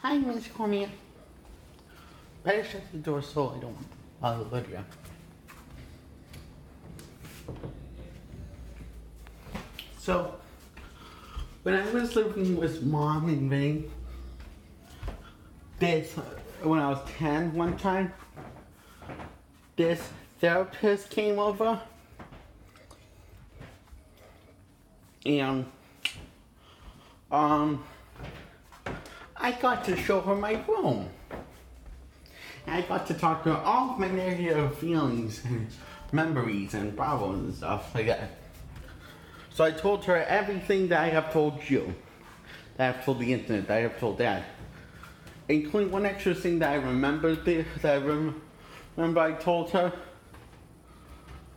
Hi, Miss Cormier. Better shut the door so I don't bother Lydia. So, when I was living with Mom and Vinny, when I was 10 one time, this therapist came over and I got to show her my room. I got to talk to her all of my negative feelings and memories and problems and stuff like that. So I told her everything that I have told you, that I've told the internet, that I have told Dad, including one extra thing that I remembered. Remember I told her.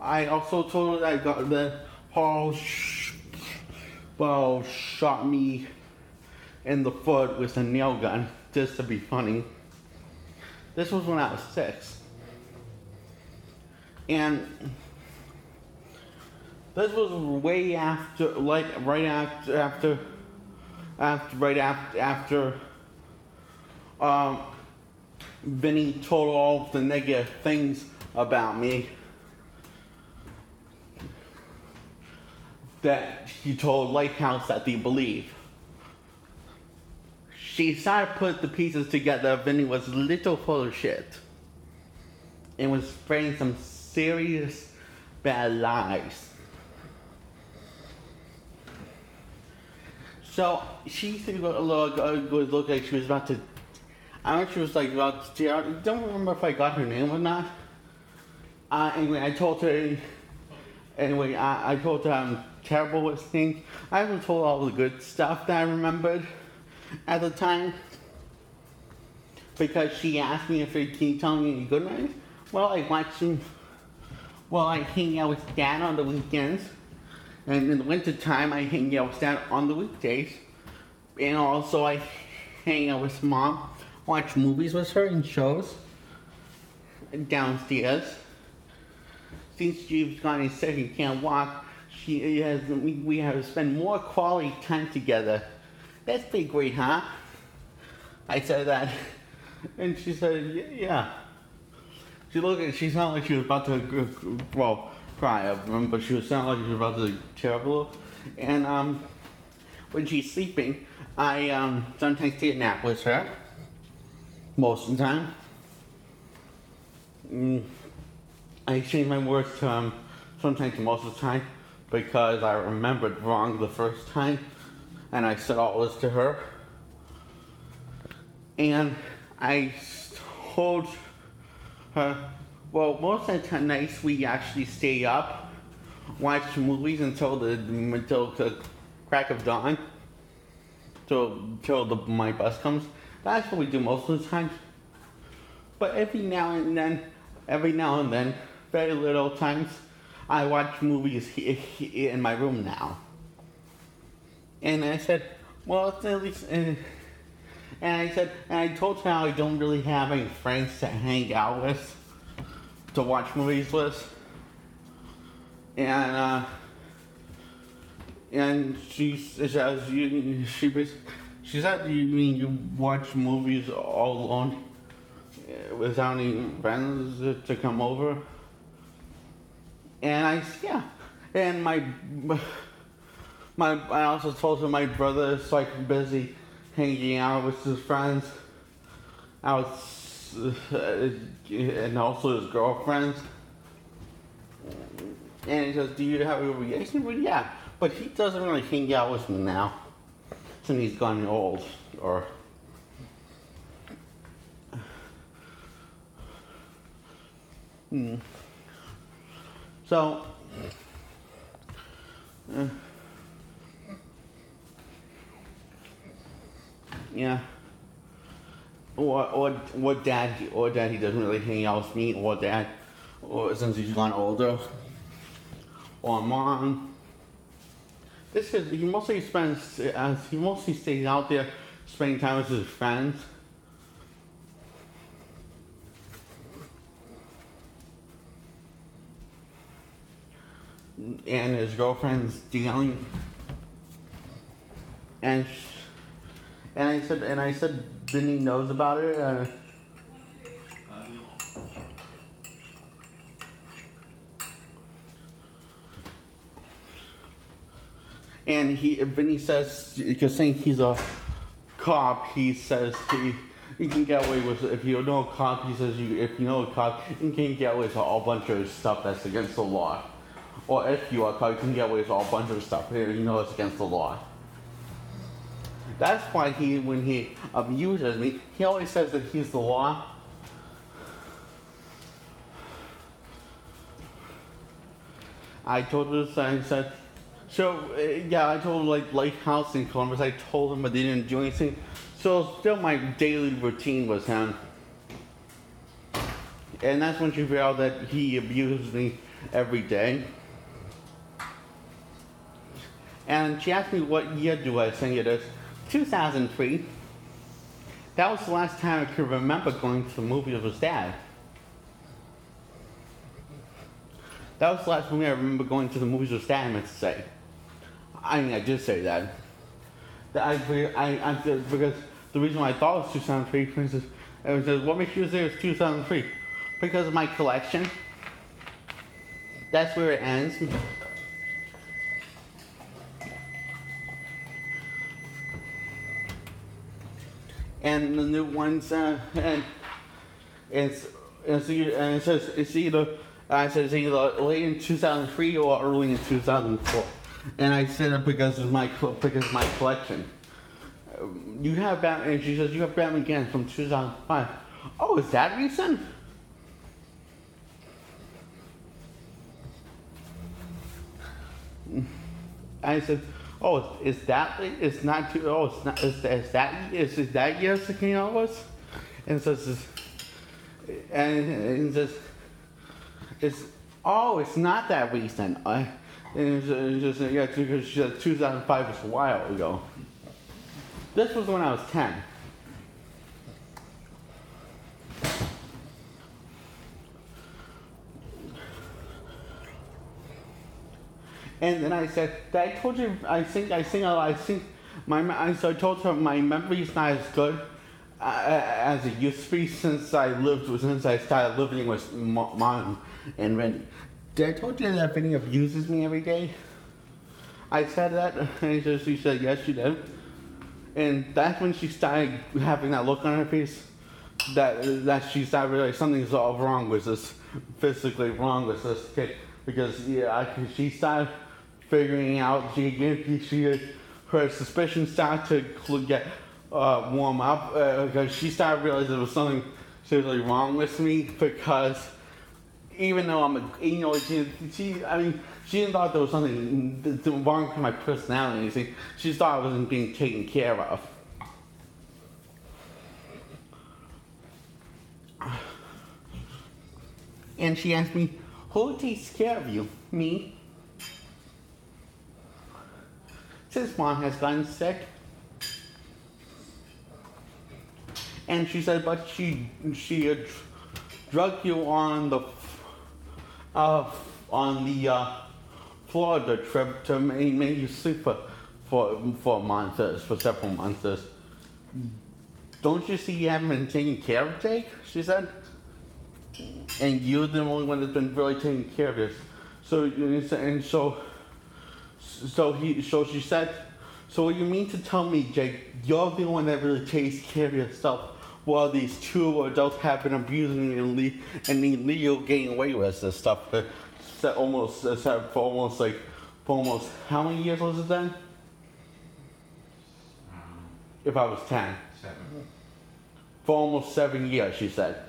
I also told her that I got the Paul shot me in the foot with a nail gun just to be funny. This was when I was 6. And this was way after, like, right after Vinny told all of the negative things about me that he told Lighthouse that they believe. She started to put the pieces together. Vinny was a little full of shit and was spreading some serious bad lies. So she looked like she was about to. I don't know if she was like about to. I don't remember if I got her name or not. Anyway, I told her. Anyway, I told her I'm terrible with things. I haven't told all the good stuff that I remembered at the time, because she asked me if can you tell me any good ones. Well, I watch them. Well, I hang out with Dad on the weekends, and in the winter time I hang out with Dad on the weekdays, and also I hang out with Mom, watch movies with her and shows downstairs. Since she's gotten sick and can't walk, we have to spend more quality time together. That's pretty great, huh? I said that, and she said, yeah. She sounded like she was about to, cry, but she was sounding like she was about to tear up a little. And when she's sleeping, I sometimes take a nap with her. Most of the time. I change my words to sometimes most of the time, because I remembered wrong the first time, and I said all this to her. And I told her, well, most of the nights we actually stay up, watch movies until the crack of dawn, till my bus comes. That's what we do most of the time. But every now and then, very little times, I watch movies in my room now. And I said, well, it's at least. And I told her how I don't really have any friends to hang out with, to watch movies with. And she said, she said, you mean you watch movies all alone without any friends to come over? And I said, yeah. And I also told her my brother is like busy hanging out with his friends out, and also his girlfriends. And he says, do you have a relationship? Well, yeah, but he doesn't really hang out with me now, since he's gotten old, or. So, yeah. Or dad he doesn't really hang out with me, or since he's gone older. Or Mom. He mostly stays out there spending time with his friends. And his girlfriend's dealing. And I said, Vinny knows about it. And Vinny says, because saying he's a cop, he says you can get away with, if you know a cop, he says if you know a cop, you can get away with a bunch of stuff that's against the law. Or if you are a cop, you can get away with a bunch of stuff you know it's against the law. That's why when he abuses me, he always says that he's the law. I told her, I said, so yeah, I told like Lighthouse in Columbus, I told him, but they didn't do anything. So still my daily routine was him. And that's when she figured out that he abused me every day. And she asked me what year do I think it is. 2003. That was the last time I could remember going to the movie with his dad. That was the last movie I remember going to the movies with his dad, I meant to say. I mean, I did say that. Because the reason why I thought it was 2003, for instance, it was what makes you say it's 2003? Because of my collection. That's where it ends. And the new ones, and it says it's either late in 2003 or early in 2004. And I said it because of my collection. You have Batman, and she says you have Batman again from 2005. Oh, is that recent? I said, oh, is that? It's not too. Oh, it's not. Is that years it came out was? And so says, and says, it's not that recent. And it's just yeah, because 2005 was a while ago. This was when I was 10. And then I said, I told you, I think, so I told her my memory is not as good as it used to be since I started living with Mom and Randy. Did I told you that Vinny abuses me every day? I said that, and she said, yes, she did. And that's when she started having that look on her face, that she started realizing something's all wrong with this, physically wrong with this kid. Because she started figuring out, her suspicions started to get warm up, because she started realizing there was something seriously wrong with me, because even though she didn't thought there was something wrong with my personality. She thought I wasn't being taken care of. And she asked me, who takes care of you? Me. Since Mom has gotten sick. And she said, but she drug you on the Florida trip to make you sleep for months, for several months. Don't you see you haven't been taking care of Jake? She said. And you're the only one that's been really taking care of this. So she said, so what you mean to tell me, Jake, you're the one that really takes care of yourself, while these two adults have been abusing you and illegal getting away with this stuff for almost how many years was it then? If I was 10. 7. For almost 7 years, she said.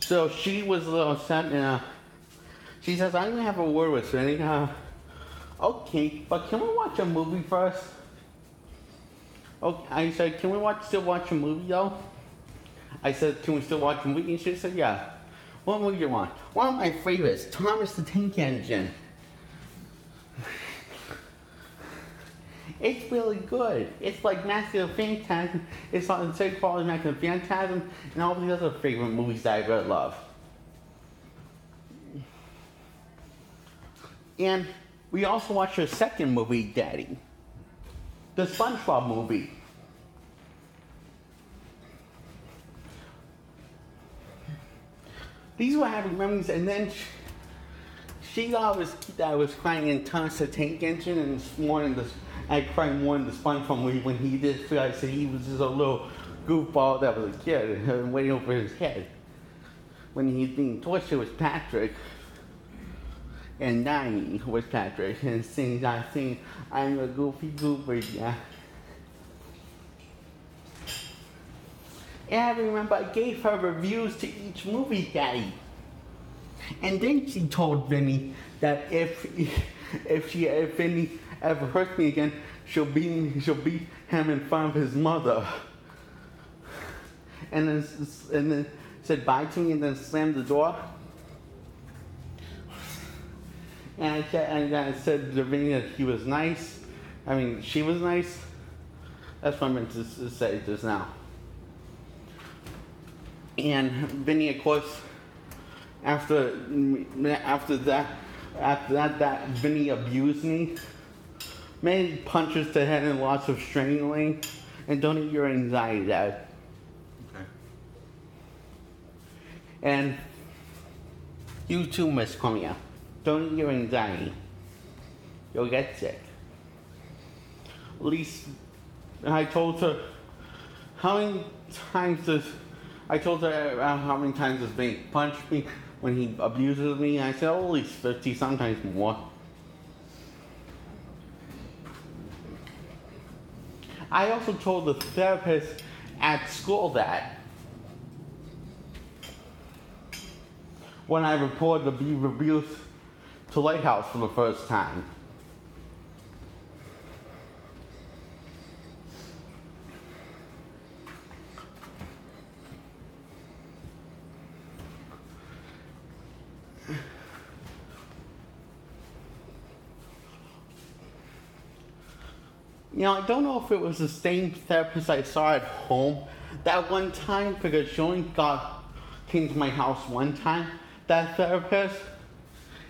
So she was a little upset, and she says, I'm gonna have a word with Vinny. Okay, but can we watch a movie first? Okay, I said, can we still watch a movie though? I said, can we still watch a movie? And she said, yeah. What movie do you want? One of my favorites, Thomas the Tank Engine. It's really good. It's like Master of Phantasm. It's on the same quality as Master of Phantasm and all the other favorite movies that I really love. And we also watched her second movie, Daddy. the SpongeBob movie. These were happy memories, and then she always that was crying in Thomas the Tank Engine, and I cried more in the SpongeBob movie when he did realize that he was just a little goofball that was a kid and waiting over his head. When he's being tortured with Patrick, and dying with Patrick, and singing, I'm a goofy goober, yeah. And I remember I gave her reviews to each movie, Daddy. And then she told Vinny that if Vinny ever hurts me again, she'll beat him in front of his mother. And then said bye to me and then slammed the door. And I said to Vinny that he was nice. I mean, she was nice. That's what I meant to say just now. And Vinny, of course, after that, Vinny abused me, made punches to the head and lots of strangling, and don't eat your anxiety, Dad. Okay. And you too, Miss Cormia. Don't eat your anxiety. You'll get sick. At least I told her how many times does Vinny punch me when he abuses me. I said, at least 50, sometimes more. I also told the therapist at school that when I reported the abuse to Lighthouse for the first time. You know, I don't know if it was the same therapist I saw at home that one time, because she only came to my house one time, that therapist.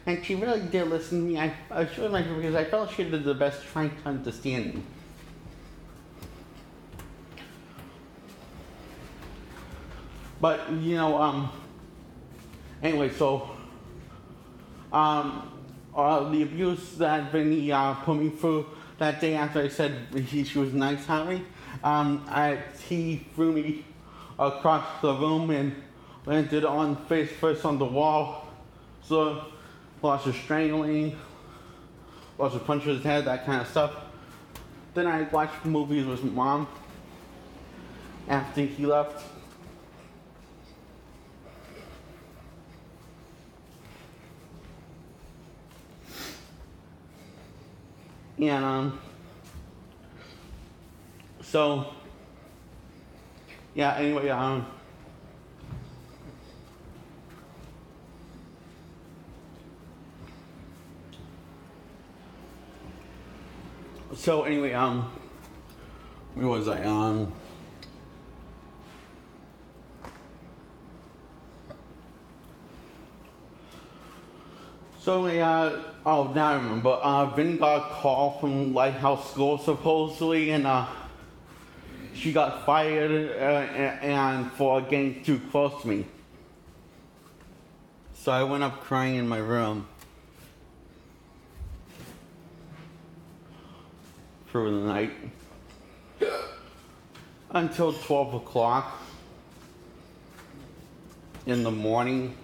And she really did listen to me. I assured myself because I felt she did the best trying to understand me. But, you know, anyway, so, the abuse that Vinny put me through that day after I said she was nice to me, he threw me across the room and landed on face first on the wall. So, lots of strangling, lots of punches to his head, that kind of stuff. Then I watched movies with Mom after he left. And, so, yeah, anyway, where was I? So, now I remember, Vinny got a call from Lighthouse School, supposedly, and, she got fired, and for getting too close to me. So I went up crying in my room through the night until 12 o'clock in the morning.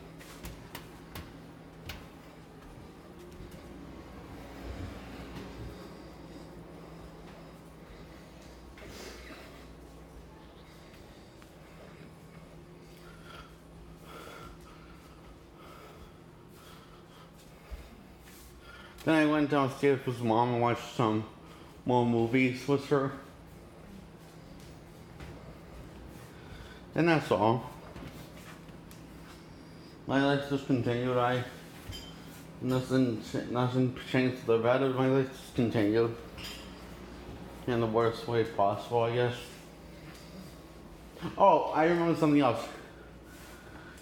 Then I went downstairs with Mom and watched some more movies with her. And that's all. My life just continued. Nothing changed for the better. My life just continued. In the worst way possible, I guess. Oh, I remember something else.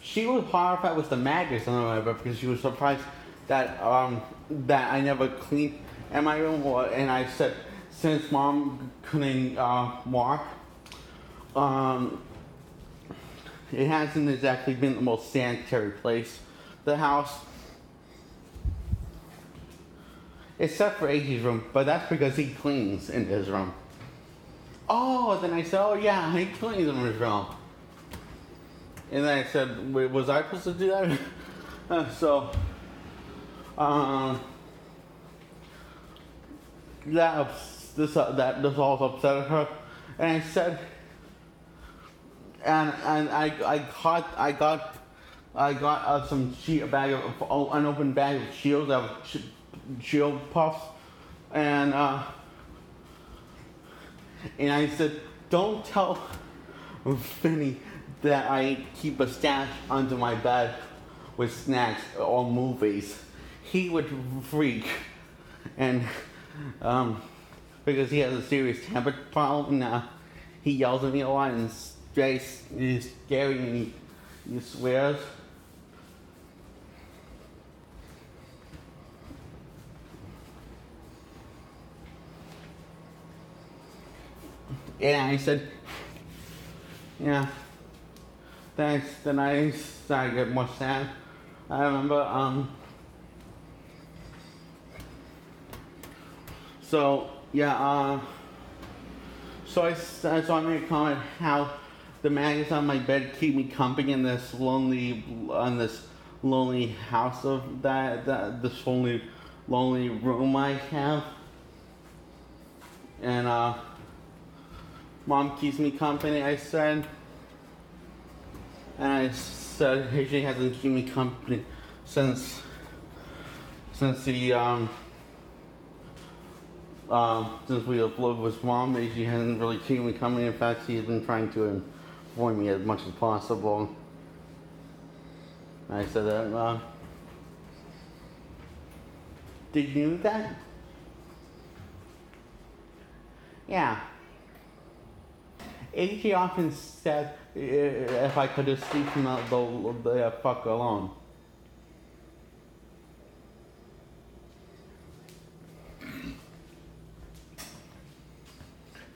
She was horrified with the maggots on my bed because she was surprised that I never cleaned in my room, and I said since mom couldn't walk, um, it hasn't exactly been the most sanitary place. The house, except for AJ's room, but that's because he cleans in his room. Oh, then I said, oh yeah, he cleans in his room. And then I said, wait, was I supposed to do that? This all upset her, and I said, and I got a bag of unopened bag of shields, shield puffs, and I said, don't tell Vinny that I keep a stash under my bed with snacks or movies. He would freak, and because he has a serious temper problem now, he yells at me a lot and he's scary and he swears. And I said, yeah, thanks. Then I started to get more sad. I remember, so I made a comment how the magnets on my bed keep me company in this lonely house of this lonely room I have. And mom keeps me company, I said. And I said, hey, she hasn't kept me company since since we have lived with mom. She hasn't really kept me company. In fact, she's been trying to avoid me as much as possible. And I said that, did you know that? Yeah. AJ often said if I could just leave him the fuck alone.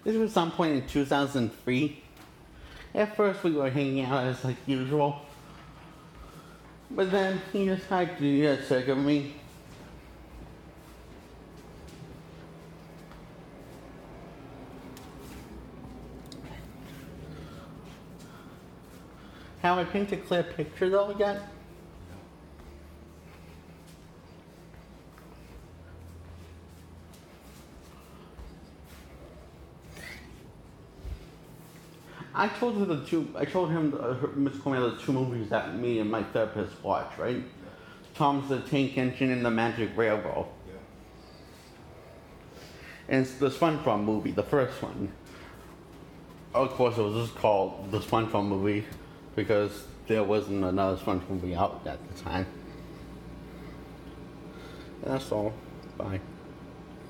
This was some point in 2003. At first we were hanging out as like usual. But then he decided to get sick of me. Have I painted a clear picture though yet? I told him Miss Cornell, the two movies that me and my therapist watched, right? Thomas the Tank Engine and The Magic Railroad. Yeah. And it's the SpongeBob movie, the first one. Of course, it was just called the SpongeBob movie because there wasn't another SpongeBob movie out at the time. And that's all. Bye.